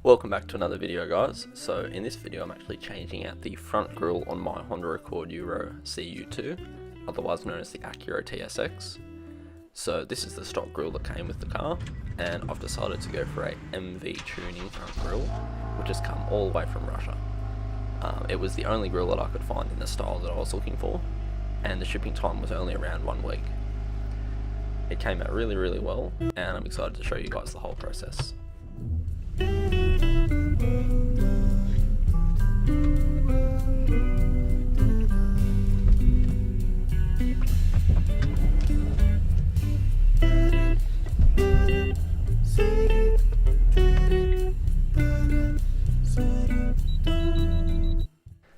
Welcome back to another video, guys. So in this video I'm actually changing out the front grille on my Honda Accord Euro CU2, otherwise known as the Acura TSX. So this is the stock grille that came with the car, and I've decided to go for a MV tuning front grille, which has come all the way from Russia. It was the only grille that I could find in the style that I was looking for, and the shipping time was only around 1 week. It came out really well, and I'm excited to show you guys the whole process.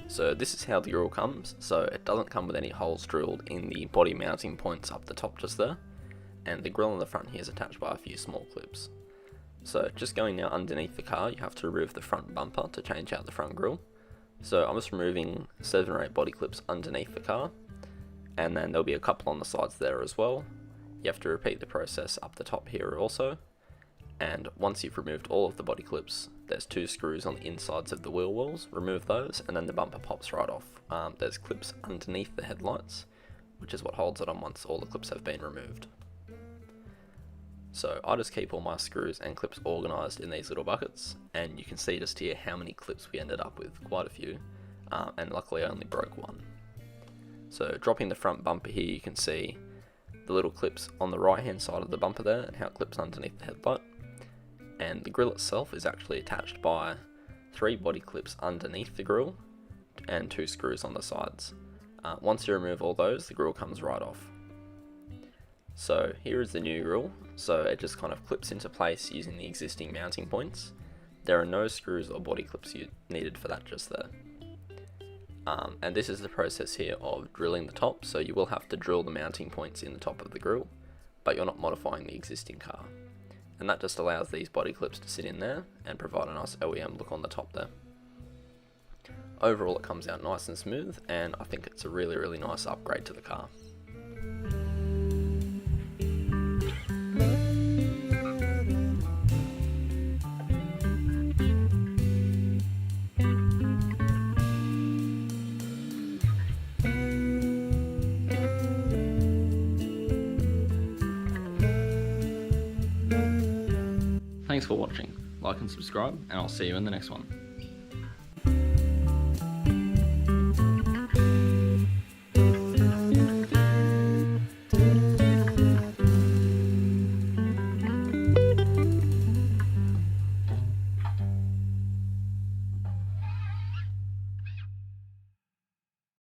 So this is how the grille comes. So it doesn't come with any holes drilled in the body mounting points up the top just there, and the grille on the front here is attached by a few small clips. So just going now underneath the car, you have to remove the front bumper to change out the front grille. So I'm just removing 7 or 8 body clips underneath the car, and then there'll be a couple on the sides there as well. You have to repeat the process up the top here also, and once you've removed all of the body clips, there's 2 screws on the insides of the wheel wells. Remove those and then the bumper pops right off. There's clips underneath the headlights, which is what holds it on once all the clips have been removed. So I just keep all my screws and clips organised in these little buckets, and you can see just here how many clips we ended up with, quite a few, and luckily I only broke one. So dropping the front bumper here, you can see the little clips on the right hand side of the bumper there and how it clips underneath the headlight. And the grille itself is actually attached by 3 body clips underneath the grille and 2 screws on the sides. Once you remove all those, the grille comes right off. So here is the new grille. So it just kind of clips into place using the existing mounting points. There are no screws or body clips needed for that just there. And this is the process here of drilling the top. So you will have to drill the mounting points in the top of the grille, but you're not modifying the existing car. And that just allows these body clips to sit in there and provide a nice OEM look on the top there. Overall it comes out nice and smooth, and I think it's a really nice upgrade to the car. Thanks for watching. Like and subscribe, and I'll see you in the next one.